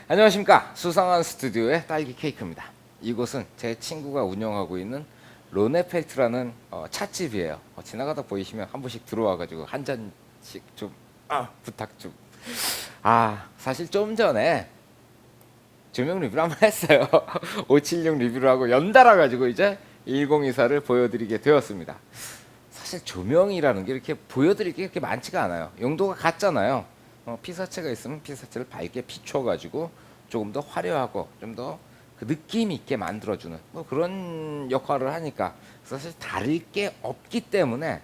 안녕하십니까. 수상한 스튜디오의 딸기 케이크입니다. 이곳은 제 친구가 운영하고 있는 로네펠트라는 찻집이에요. 지나가다 보이시면 한 번씩 들어와가지고 한 잔씩 좀 부탁 좀. 사실 좀 전에 조명 리뷰를 한번 했어요. 576 리뷰를 하고 연달아 가지고 이제 1024를 보여드리게 되었습니다. 사실 조명이라는 게 이렇게 보여드릴 게 그렇게 많지가 않아요. 용도가 같잖아요. 피사체가 있으면 피사체를 밝게 비춰가지고 조금 더 화려하고 좀 더 그 느낌 있게 만들어주는 뭐 그런 역할을 하니까 사실 다를 게 없기 때문에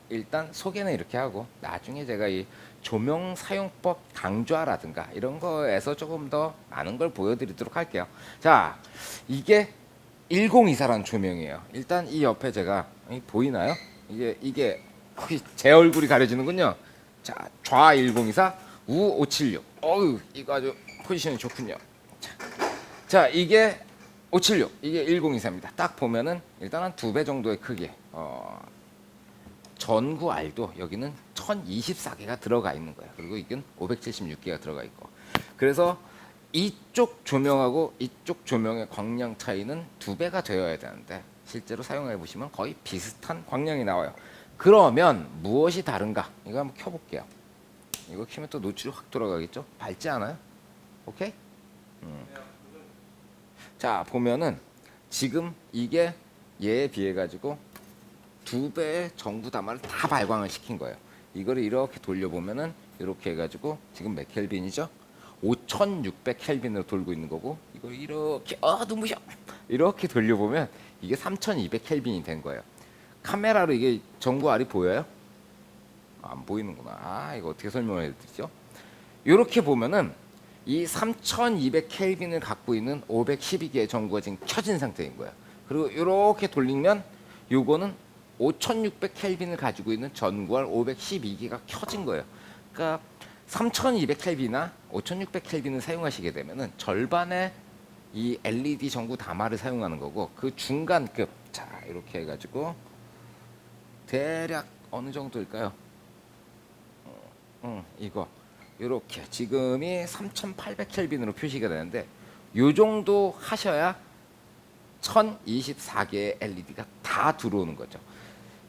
일단 소개는 이렇게 하고 나중에 제가 이 조명 사용법 강좌라든가 이런 거에서 조금 더 많은 걸 보여드리도록 할게요. 자, 이게 1024라는 조명이에요. 일단 이 옆에 제가 보이나요? 이게 제 얼굴이 가려지는군요. 자, 좌 1024, 우 576. 어우, 이거 아주 포지션이 좋군요. 자, 이게 576, 이게 1024입니다. 딱 보면은 일단 한 2배 정도의 크기. 전구 R도 여기는 1024개가 들어가 있는 거예요. 그리고 이건 576개가 들어가 있고. 그래서 이쪽 조명하고 이쪽 조명의 광량 차이는 2배가 되어야 되는데 실제로 사용해 보시면 거의 비슷한 광량이 나와요. 그러면 무엇이 다른가? 이거 한번 켜볼게요. 이거 켜면 또 노출이 확 돌아가겠죠? 밝지 않아요? 오케이? 자, 보면은 지금 이게 얘에 비해 가지고 2배의 전구 담화를 다 발광을 시킨 거예요. 이거를 이렇게 돌려보면은 이렇게 해가지고 지금 몇 켈빈이죠? 5600 켈빈으로 돌고 있는 거고, 이걸 이렇게 눈부셔 이렇게 돌려보면 이게 3200 켈빈이 된 거예요. 카메라로 이게 전구 알이 보여요? 안 보이는구나. 이거 어떻게 설명해 드리죠? 이렇게 보면은 이 3200 켈빈을 갖고 있는 512개의 전구가 지금 켜진 상태인 거예요. 그리고 이렇게 돌리면 요거는 5600 켈빈을 가지고 있는 전구알 512개가 켜진 거예요. 그러니까 3200 켈빈이나 5600 켈빈을 사용하시게 되면은 절반의 이 LED 전구 담화를 사용하는 거고, 그 중간급, 자 이렇게 해가지고 대략 어느 정도일까요? 이거 이렇게 지금이 3800 켈빈으로 표시가 되는데 요 정도 하셔야 1024개의 LED가 다 들어오는 거죠.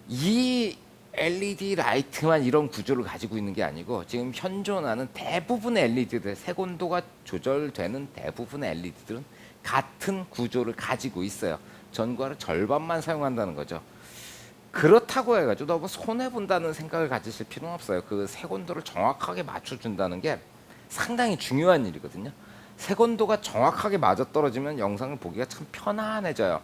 이 LED 라이트만 이런 구조를 가지고 있는 게 아니고 지금 현존하는 대부분의 LED들, 색온도가 조절되는 대부분의 LED들은 같은 구조를 가지고 있어요. 전구알을 절반만 사용한다는 거죠. 그렇다고 해가지고 너무 손해본다는 생각을 가지실 필요는 없어요. 그 색온도를 정확하게 맞춰준다는 게 상당히 중요한 일이거든요. 색온도가 정확하게 맞아떨어지면 영상을 보기가 참 편안해져요.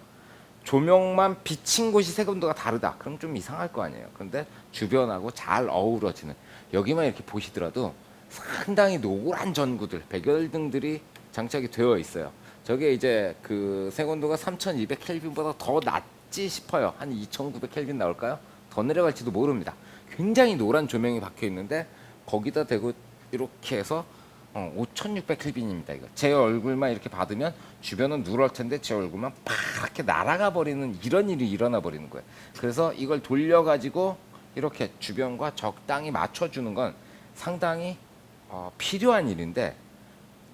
조명만 비친 곳이 색온도가 다르다. 그럼 좀 이상할 거 아니에요. 그런데 주변하고 잘 어우러지는, 여기만 이렇게 보시더라도 상당히 노란 전구들, 백열등들이 장착이 되어 있어요. 저게 이제 그 색온도가 3200 켈빈보다 더 낮지 싶어요. 한 2900 켈빈 나올까요? 더 내려갈지도 모릅니다. 굉장히 노란 조명이 박혀 있는데 거기다 대고 이렇게 해서 5600 켈빈입니다. 이거 제 얼굴만 이렇게 받으면 주변은 누럴 텐데 제 얼굴만 파랗게 날아가 버리는 이런 일이 일어나 버리는 거예요. 그래서 이걸 돌려 가지고 이렇게 주변과 적당히 맞춰주는 건 상당히 필요한 일인데,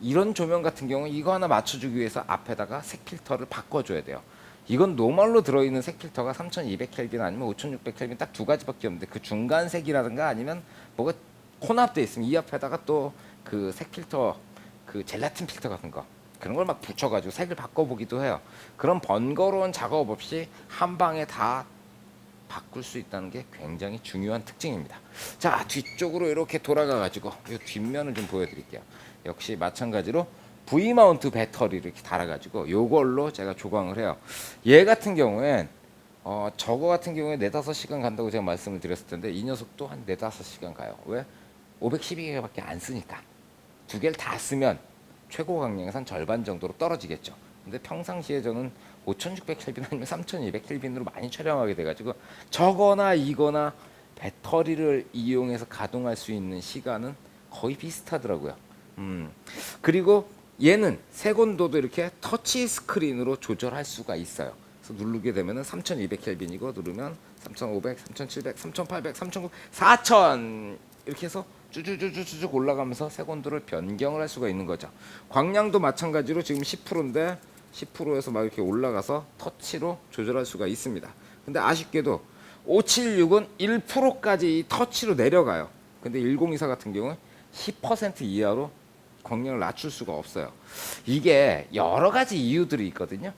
이런 조명 같은 경우 이거 하나 맞춰주기 위해서 앞에다가 색 필터를 바꿔줘야 돼요. 이건 노멀로 들어있는 색 필터가 3200 켈빈 아니면 5600 켈빈 딱 두 가지밖에 없는데 그 중간 색이라든가 아니면 뭐가 혼합돼 있으면 이 앞에다가 또 그 색 필터, 그 젤라틴 필터 같은 거 그런 걸 막 붙여가지고 색을 바꿔보기도 해요. 그런 번거로운 작업 없이 한 방에 다 바꿀 수 있다는 게 굉장히 중요한 특징입니다. 자, 뒤쪽으로 이렇게 돌아가가지고 이 뒷면을 좀 보여드릴게요. 역시 마찬가지로 V마운트 배터리를 이렇게 달아가지고 요걸로 제가 조광을 해요. 얘 같은 경우엔 저거 같은 경우에 4-5시간 간다고 제가 말씀을 드렸을 텐데 이 녀석도 한 4-5시간 가요. 왜? 512개밖에 안 쓰니까. 두 개를 다 쓰면 최고 강량에서 한 절반 정도로 떨어지겠죠. 근데 평상시에 저는 5600 켈빈 아니면 3200 켈빈으로 많이 촬영하게 돼가지고 저거나 이거나 배터리를 이용해서 가동할 수 있는 시간은 거의 비슷하더라고요. 그리고 얘는 색온도도 이렇게 터치 스크린으로 조절할 수가 있어요. 그래서 누르게 되면은 3200 켈빈이고 누르면 3500, 3700, 3800, 3900, 4000 이렇게 해서 쭈쭈쭈쭈쭉 올라가면서 색온도를 변경을 할 수가 있는 거죠. 광량도 마찬가지로 지금 10%인데 10%에서 막 이렇게 올라가서 터치로 조절할 수가 있습니다. 근데 아쉽게도 576은 1%까지 이 터치로 내려가요. 근데 1024 같은 경우는 10% 이하로 광량을 낮출 수가 없어요. 이게 여러 가지 이유들이 있거든요.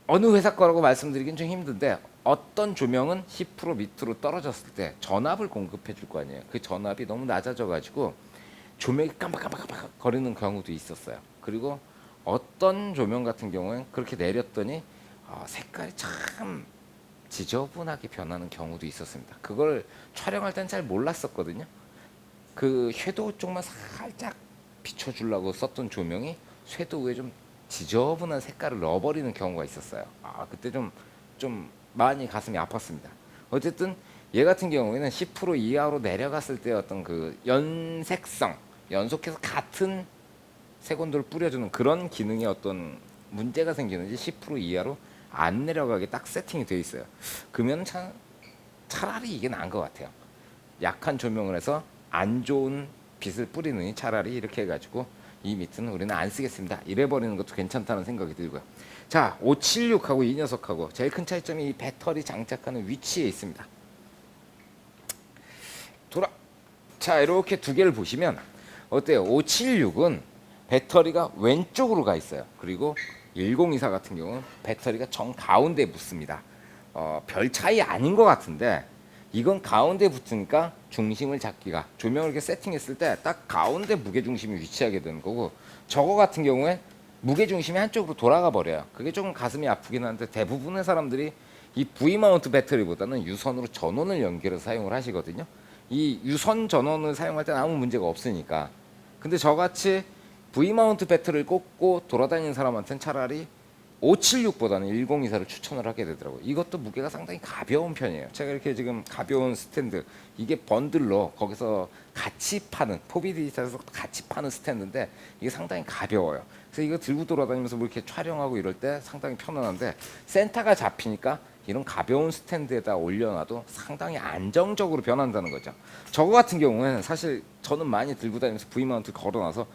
어느 회사 거라고 말씀드리긴 좀 힘든데, 어떤 조명은 10% 밑으로 떨어졌을 때 전압을 공급해 줄 거 아니에요. 그 전압이 너무 낮아져 가지고 조명이 깜빡깜빡 거리는 경우도 있었어요. 그리고 어떤 조명 같은 경우엔 그렇게 내렸더니 색깔이 참 지저분하게 변하는 경우도 있었습니다. 그걸 촬영할 땐 잘 몰랐었거든요. 그 섀도우 쪽만 살짝 비춰주려고 썼던 조명이 섀도우에 좀 지저분한 색깔을 넣어버리는 경우가 있었어요. 그때 좀 많이 가슴이 아팠습니다. 어쨌든 얘 같은 경우에는 10% 이하로 내려갔을 때 어떤 그 연색성, 연속해서 같은 색온도를 뿌려주는 그런 기능에 어떤 문제가 생기는지 10% 이하로 안 내려가게 딱 세팅이 되어 있어요. 그러면 차라리 이게 나은 것 같아요. 약한 조명을 해서 안 좋은 빛을 뿌리느니 차라리 이렇게 해가지고 이 미트는 우리는 안 쓰겠습니다. 이래버리는 것도 괜찮다는 생각이 들고요. 자, 576하고 이 녀석하고 제일 큰 차이점이 이 배터리 장착하는 위치에 있습니다. 자, 이렇게 두 개를 보시면 어때요? 576은 배터리가 왼쪽으로 가 있어요. 그리고 1024 같은 경우는 배터리가 정 가운데에 붙습니다. 별 차이 아닌 것 같은데 이건 가운데 붙으니까 중심을 잡기가, 조명을 이렇게 세팅했을 때 딱 가운데 무게중심이 위치하게 되는 거고, 저거 같은 경우에 무게중심이 한쪽으로 돌아가 버려요. 그게 조금 가슴이 아프긴 한데 대부분의 사람들이 이 V마운트 배터리보다는 유선으로 전원을 연결해서 사용을 하시거든요. 이 유선 전원을 사용할 때는 아무 문제가 없으니까. 근데 저같이 V마운트 배터리를 꽂고 돌아다니는 사람한테는 차라리 576보다는 1024를 추천을 하게 되더라고요. 이것도 무게가 상당히 가벼운 편이에요. 제가 이렇게 지금 가벼운 스탠드, 이게 번들로 거기서 같이 파는, 포비디지털에서 같이 파는 스탠드인데 이게 상당히 가벼워요. 그래서 이거 들고 돌아다니면서 뭐 이렇게 촬영하고 이럴 때 상당히 편안한데, 센터가 잡히니까 이런 가벼운 스탠드에다 올려놔도 상당히 안정적으로 변한다는 거죠. 저거 같은 경우에는 사실 저는 많이 들고 다니면서 V마운트 걸어놔서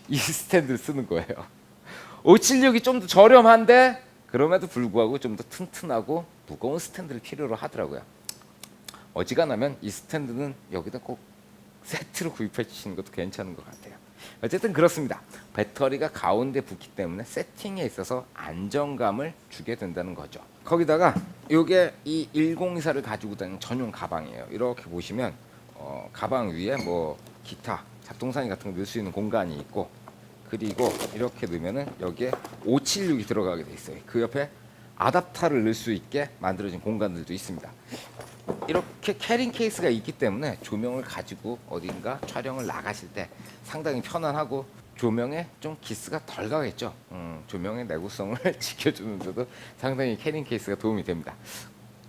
이 스탠드를 쓰는 거예요. 576이 좀 더 저렴한데 그럼에도 불구하고 좀 더 튼튼하고 무거운 스탠드를 필요로 하더라고요. 어지간하면 이 스탠드는 여기다 꼭 세트로 구입해 주시는 것도 괜찮은 것 같아요. 어쨌든 그렇습니다. 배터리가 가운데 붙기 때문에 세팅에 있어서 안정감을 주게 된다는 거죠. 거기다가 이게 이 1024를 가지고 다니는 전용 가방이에요. 이렇게 보시면 가방 위에 뭐 기타 잡동사니 같은 거 넣을 수 있는 공간이 있고, 그리고 이렇게 넣으면은 여기에 576이 들어가게 돼 있어요. 그 옆에 아답터를 넣을 수 있게 만들어진 공간들도 있습니다. 이렇게 캐링 케이스가 있기 때문에 조명을 가지고 어딘가 촬영을 나가실 때 상당히 편안하고 조명에 좀 기스가 덜 가겠죠. 조명의 내구성을 지켜주는데도 상당히 캐링 케이스가 도움이 됩니다.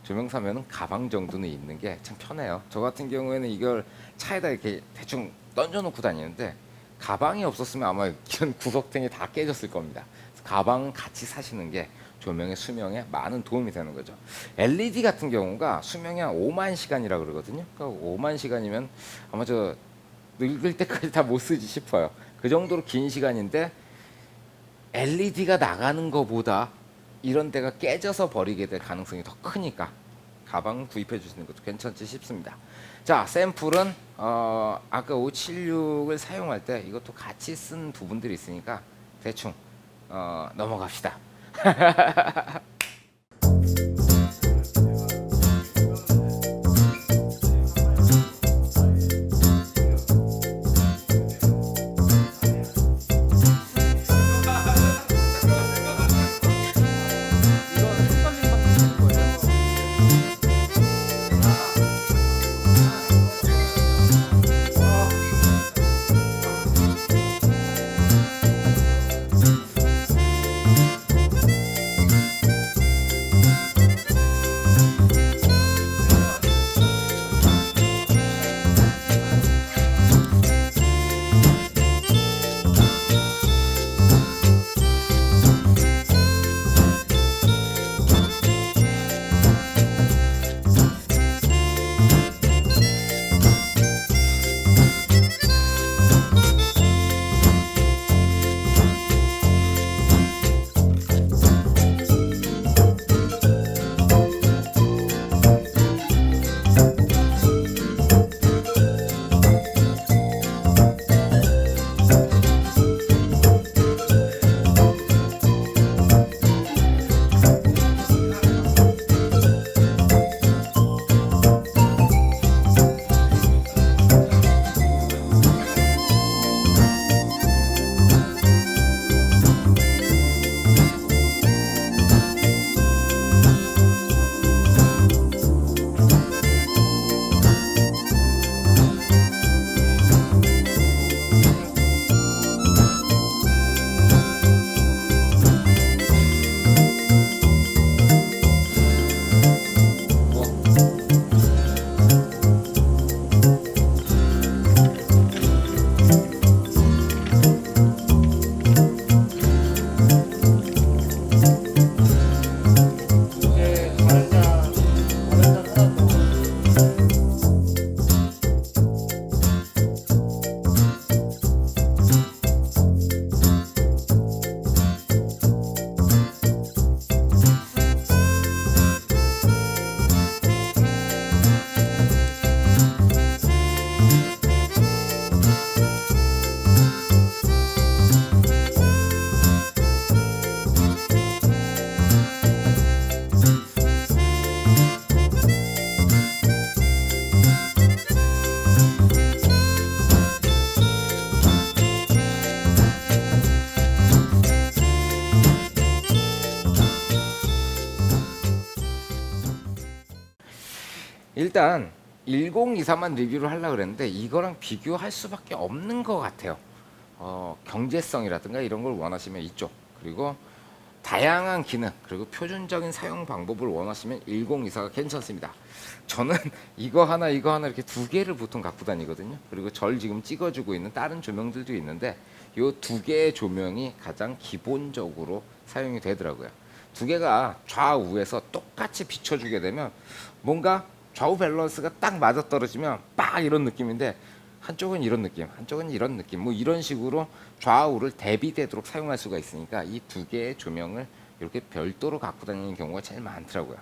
조명 사면은 가방 정도는 있는 게 참 편해요. 저 같은 경우에는 이걸 차에다 이렇게 대충 던져놓고 다니는데 가방이 없었으면 아마 이런 구석탱이 다 깨졌을 겁니다. 가방 같이 사시는 게 조명의 수명에 많은 도움이 되는 거죠. LED 같은 경우가 수명이 한 5만 시간이라 그러거든요. 그러니까 5만 시간이면 아마 저 늙을 때까지 다 못 쓰지 싶어요. 그 정도로 긴 시간인데 LED가 나가는 것보다 이런 데가 깨져서 버리게 될 가능성이 더 크니까 가방 구입해 주시는 것도 괜찮지 싶습니다. 자, 샘플은 아까 576을 사용할 때 이것도 같이 쓴 부분들이 있으니까 대충 넘어갑시다. 일단 1024만 리뷰를 하려고 그랬는데 이거랑 비교할 수밖에 없는 것 같아요. 경제성이라든가 이런 걸 원하시면 이쪽, 그리고 다양한 기능, 그리고 표준적인 사용 방법을 원하시면 1024가 괜찮습니다. 저는 이거 하나 이렇게 두 개를 보통 갖고 다니거든요. 그리고 절 지금 찍어주고 있는 다른 조명들도 있는데 이 두 개의 조명이 가장 기본적으로 사용이 되더라고요. 두 개가 좌우에서 똑같이 비춰주게 되면 뭔가 좌우 밸런스가 딱 맞아떨어지면 빡 이런 느낌인데, 한쪽은 이런 느낌, 한쪽은 이런 느낌, 뭐 이런 식으로 좌우를 대비되도록 사용할 수가 있으니까 이 두 개의 조명을 이렇게 별도로 갖고 다니는 경우가 제일 많더라고요.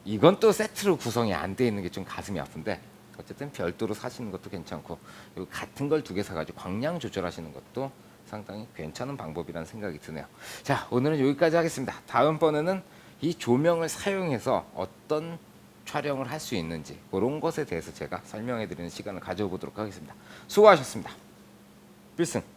이건 또 세트로 구성이 안 돼 있는 게 좀 가슴이 아픈데, 어쨌든 별도로 사시는 것도 괜찮고, 그리고 같은 걸 두 개 사가지고 광량 조절하시는 것도 상당히 괜찮은 방법이라는 생각이 드네요. 자, 오늘은 여기까지 하겠습니다. 다음번에는 이 조명을 사용해서 어떤 촬영을 할 수 있는지 그런 것에 대해서 제가 설명해 드리는 시간을 가져보도록 하겠습니다. 수고하셨습니다. 필승.